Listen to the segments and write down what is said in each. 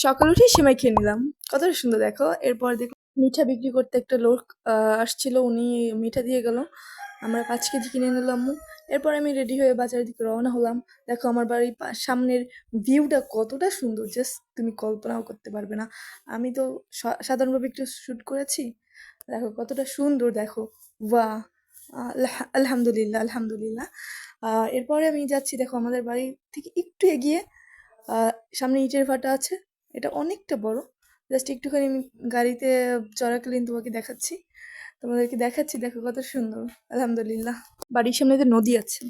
সকালে উঠে সেমাই খেয়ে নিলাম। কতটা সুন্দর দেখো। এরপর দেখো মিঠা বিক্রি করতে একটা লোক আসছিল, উনি মিঠা দিয়ে গেল। আমরা ৫ কেজি কিনে নিলাম আম্মু। এরপর আমি রেডি হয়ে বাজারের দিকে রওনা হলাম। দেখো আমার বাড়ির সামনের ভিউটা কতটা সুন্দর, জাস্ট তুমি কল্পনাও করতে পারবে না। আমি তো সাধারণভাবে একটু শ্যুট করেছি, দেখো কতটা সুন্দর দেখো। বাহ! আলহামদুলিল্লাহ, আলহামদুলিল্লাহ। এরপরে আমি যাচ্ছি, দেখো আমাদের বাড়ি থেকে একটু এগিয়ে সামনে ইটের ভাটা আছে। এটা অনেকটা বড়। জাস্ট একটুখানি আমি গাড়িতে চলাকালীন তোমাদেরকে দেখাচ্ছি, দেখো কত সুন্দর। আলহামদুলিল্লাহ। বাড়ির সামনে যে নদী আছে,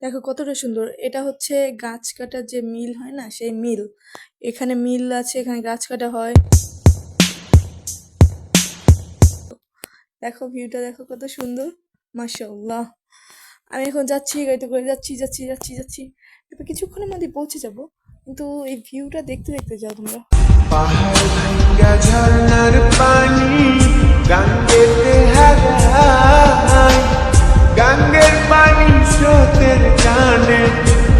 দেখো কতটা সুন্দর। এটা হচ্ছে গাছ কাটার যে মিল হয় না, সেই মিল। এখানে মিল আছে, এখানে গাছ কাটা হয়। দেখো ভিউটা দেখো কত সুন্দর, মাশাআল্লাহ। আমি এখন যাচ্ছি, গাড়িতে করে যাচ্ছি যাচ্ছি যাচ্ছি যাচ্ছি। এবার কিছুক্ষণের মধ্যে পৌঁছে যাব, কিন্তু এই ভিউটা দেখতে দেখতে যাও তোমরা। পাহাড় ভাঙ্গা ঝর্ণার পানি গাঙ্গেতে হারায়, গাঙ্গের পানি স্রোতের টানে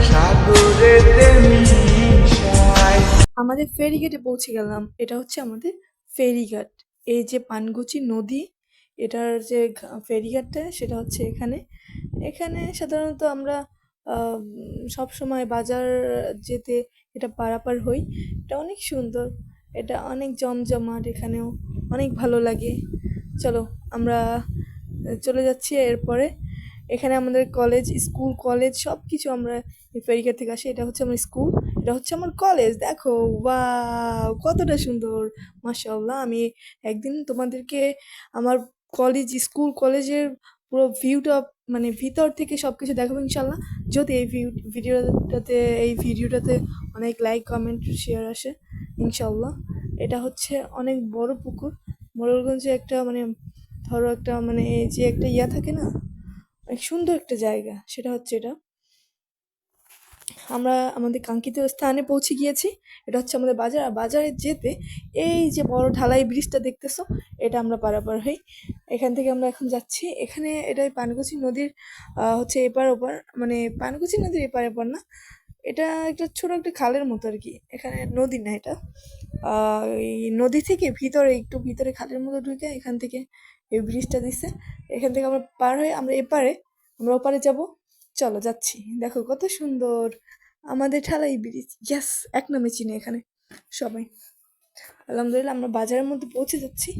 সাগরেতে মিশায়। আমাদের ফেরিঘাটে পৌঁছে গেলাম। এটা হচ্ছে আমাদের ফেরিঘাট। এই যে পানগুচি নদী, এটার যে ফেরিঘাটটা সেটা হচ্ছে এখানে। এখানে সাধারণত আমরা সব সময় বাজার যেতে এটা পারাপার হই। এটা অনেক সুন্দর, এটা অনেক জমজমাট, এখানেও অনেক ভালো লাগে। চলো আমরা চলে যাচ্ছি। এরপরে এখানে আমাদের কলেজ, স্কুল, কলেজ সব কিছু আমরা এই ফেরিঘাট থেকে আসি। এটা হচ্ছে আমার স্কুল, এটা হচ্ছে আমার কলেজ। দেখো ওয়াও কতটা সুন্দর, মাশাআল্লাহ। আমি একদিন তোমাদেরকে আমার কলেজ, স্কুল, কলেজের পুরো ভিউটা মানে ভিতর থেকে সব কিছু দেখাবো ইনশাল্লাহ, যদি এই ভিডিওটাতে অনেক লাইক, কমেন্ট, শেয়ার আসে ইনশাল্লাহ। এটা হচ্ছে অনেক বড় পুকুর, মোড়লগঞ্জে একটা মানে ধরো একটা মানে যে একটা থাকে না, অনেক সুন্দর একটা জায়গা, সেটা হচ্ছে এটা। আমরা আমাদের কাঙ্ক্ষিত স্থানে পৌঁছে গিয়েছি। এটা হচ্ছে আমাদের বাজার। আর বাজারে যেতে এই যে বড় ঢালাই ব্রিজটা দেখতেছো, এটা আমরা পারাপার হই। এখান থেকে আমরা এখন যাচ্ছি। এখানে এটাই পানকুচি নদীর হচ্ছে এপার ওপার, মানে পানকুচি নদীর এপার ওপার না, এটা একটা ছোট একটা খালের মতো আর কি। এখানে নদী না এটা, এই নদী থেকে ভিতরে একটু ভিতরে খালের মতো ঢুকে এখান থেকে এই ব্রিজটা দিচ্ছে। এখান থেকে আমরা পার হয়ে আমরা এপারে, আমরা ওপারে যাব। চলো যাচ্ছি। দেখো কত সুন্দর আমাদের ঢালাই ব্রিজ, ইয়াস, এক নামে চিনি এখানে সবাই। আলহামদুলিল্লাহ আমরা বাজারের মধ্যে পৌঁছে যাচ্ছি।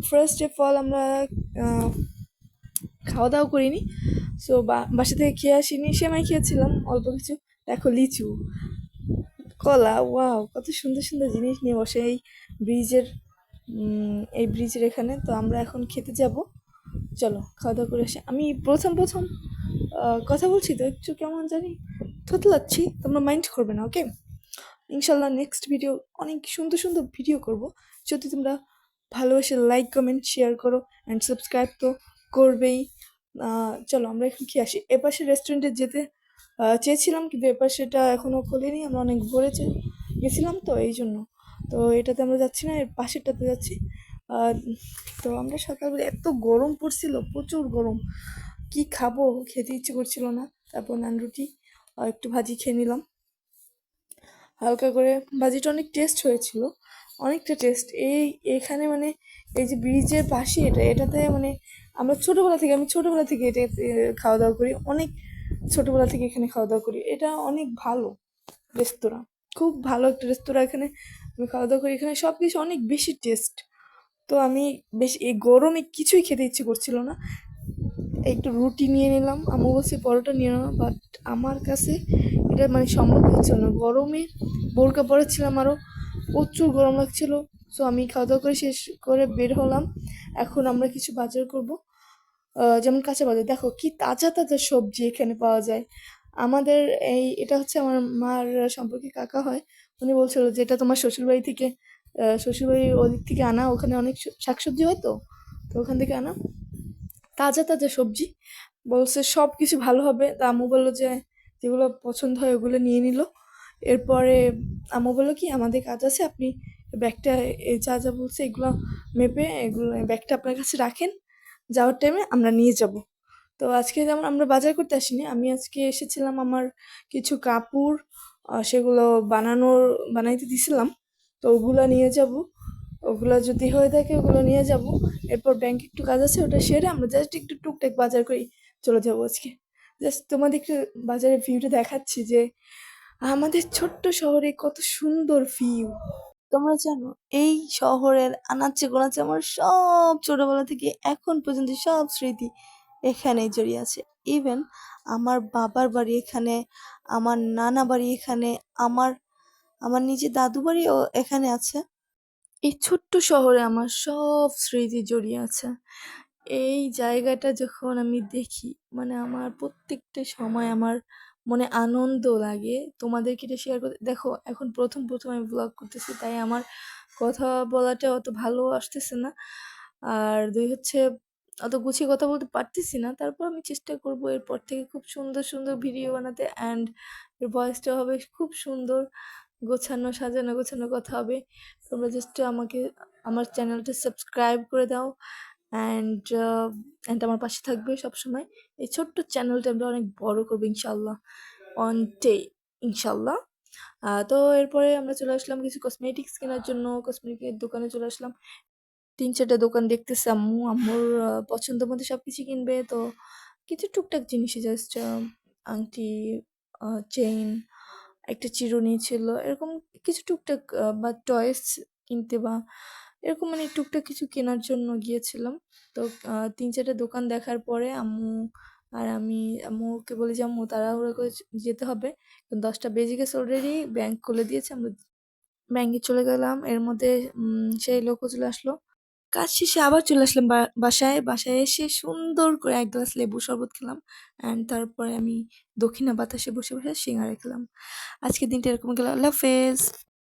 ফার্স্ট অফ অল আমরা খাওয়া দাওয়া করিনি, সো বাসা থেকে খেয়ে আসিনি। সেমাই খেয়েছিলাম অল্প কিছু। দেখো লিচু, কলা, ওয়াও কত সুন্দর সুন্দর জিনিস নিয়ে বসে ব্রিজের এই ব্রিজের এখানে। তো আমরা এখন খেতে যাব। চলো খাওয়া দাওয়া করে আসি। আমি প্রথম প্রথম কথা বলছি তো একটু কেমন জানি থতলাচ্ছি, তোমরা মাইন্ড করবে না, ওকে? ইনশাল্লাহ নেক্সট ভিডিও অনেক সুন্দর সুন্দর ভিডিও করব, যদি তোমরা ভালোবেসে লাইক, কমেন্ট, শেয়ার করো অ্যান্ড সাবস্ক্রাইব তো করবেই। চলো আমরা এখন খেয়ে আসি। এপাশে রেস্টুরেন্টে যেতে চেয়েছিলাম, কিন্তু এপাশেটা এখনও খোলেনি। আমরা অনেক ভোরে গেছিলাম তো এই জন্য। তো এটাতে আমরা যাচ্ছি না, এর পাশেরটাতে যাচ্ছি। তো আমরা সকালবেলা এত গরম পড়ছিল, প্রচুর গরম, কি খাবো খেতে ইচ্ছে করছিল না। তারপর নান রুটি আর একটু ভাজি খেয়ে নিলাম হালকা করে। ভাজিটা অনেক টেস্ট হয়েছিল, অনেকটা টেস্ট। এখানে মানে এই যে ব্রিজের পাশে এটাতে মানে আমি ছোটোবেলা থেকে এটা খাওয়া দাওয়া করি, অনেক ছোটোবেলা থেকে এখানে খাওয়া দাওয়া করি। এটা অনেক ভালো রেস্তোরাঁ, খুব ভালো একটা রেস্তোরাঁ। এখানে আমি খাওয়া দাওয়া করি, এখানে সব কিছু অনেক বেশি টেস্ট। তো আমি বেশি এই গরমে কিছুই খেতে ইচ্ছে করছিল না, একটু রুটি নিয়ে নিলাম। আম্মু বলছে পরোটা নিয়ে নেওয়া, বাট আমার কাছে এটা মানে সম্ভব হচ্ছিল না। গরমে বোরকা পরেছিলাম, আরও প্রচুর গরম লাগছিল। সো আমি খাওয়া দাওয়া করে শেষ করে বের হলাম। এখন আমরা কিছু বাজার করব, যেমন কাঁচা বাজার। দেখো কি তাজা তাজা সবজি এখানে পাওয়া যায়। আমাদের এটা হচ্ছে আমার মার সম্পর্কে কাকা হয়, উনি বলছিল যে এটা তোমার শ্বশুরবাড়ি থেকে, শ্বশুরবাড়ির ওদিক থেকে আনা, ওখানে অনেক শাকসবজি হয় তো, তো ওখান থেকে আনা তাজা তাজা সবজি। বলছে সব কিছু ভালো হবে। তা আম্মু বললো যে যেগুলো পছন্দ হয় ওগুলো নিয়ে নিল। এরপরে আম্মু বললো কি আমাদের কাজ আছে, আপনি ব্যাগটা যা যা বলছে এগুলো মেপে এগুলো ব্যাগটা আপনার কাছে রাখেন, যাওয়ার টাইমে আমরা নিয়ে যাব। তো আজকে যেমন আমরা বাজার করতে আসিনি, আমি আজকে এসেছিলাম আমার কিছু কাপড় সেগুলো বানাইতে দিছিলাম। তো ওগুলো নিয়ে যাব, ওগুলো যদি হয়ে থাকে ওগুলো নিয়ে যাব। এরপর ব্যাংকে একটু কাজ আছে, ওটা সেরে আমরা জাস্ট একটু টুকটাক বাজার করে চলে যাবো আজকে। জাস্ট তোমাদের একটু বাজারের ভিউটা দেখাচ্ছি যে আমাদের ছোট্ট শহরে কত সুন্দর ভিউ। তোমরা জানো এই শহরের আনাচে গোনাচে আমার সব ছোটবেলা থেকে এখন পর্যন্ত সব স্মৃতি এখানেই জড়িয়ে আছে। ইভেন আমার বাবার বাড়ি এখানে, আমার নানা বাড়ি এখানে, আমার আমার নিজের দাদু বাড়িও এখানে আছে। এই ছোট্ট শহরে আমার সব স্মৃতি জড়িয়ে আছে। এই জায়গাটা যখন আমি দেখি মানে আমার প্রত্যেকটা সময় আমার মনে আনন্দ লাগে। তোমাদেরকে এটা শেয়ার করতে দেখো, এখন প্রথম আমি ব্লগ করতেছি, তাই আমার কথা বলাটা অত ভালো আসতেছে না। আর দুই হচ্ছে অত গুছিয়ে কথা বলতে পারতেছি না। তারপর আমি চেষ্টা করব এরপর থেকে খুব সুন্দর সুন্দর ভিডিও বানাতে, অ্যান্ড এর ভয়েসটা হবে খুব সুন্দর, গোছানো সাজানো গোছানো কথা হবে। তোমরা জাস্ট আমাকে আমার চ্যানেলটা সাবস্ক্রাইব করে দাও, অ্যান্ড আমার পাশে থাকবে সবসময়। এই ছোট্ট চ্যানেলটা আমরা অনেক বড় করবো ইনশাল্লাহ, অন ডে ইনশাল্লাহ। তো এরপরে আমরা চলে আসলাম কিছু কসমেটিক্স কেনার জন্য, কসমেটিকের দোকানে চলে আসলাম। ৩-৪টা দোকান দেখতেছে আম্মু, আম্মুর পছন্দ মতো সব কিছু কিনবে। তো কিছু টুকটাক জিনিসই জাস্ট আংটি, চেইন, একটা চিরুনি ছিল, এরকম কিছু টুকটাক বা টয়েস কিনতে বা এরকম মানে টুকটাক কিছু কেনার জন্য গিয়েছিলাম। তো ৩-৪টা দোকান দেখার পরে আম্মু আর আমি আম্মুকে বলি যে আম্মু তাড়াহুড়ো করে যেতে হবে, 10টা বেজে গেছে অলরেডি, ব্যাংক খুলে দিয়েছে। আমরা ব্যাংকে চলে গেলাম, এর মধ্যে সেই লোকও চলে আসলো। কাজ শেষে আবার চলে আসলাম বাসায় এসে সুন্দর করে ১ গ্লাস লেবুর শরবত খেলাম, অ্যান্ড তারপরে আমি দক্ষিণা বাতাসে বসে বসে সিঙ্গারা খেলাম। আজকের দিনটা এরকম গেল। আল্লাহ হাফেজ।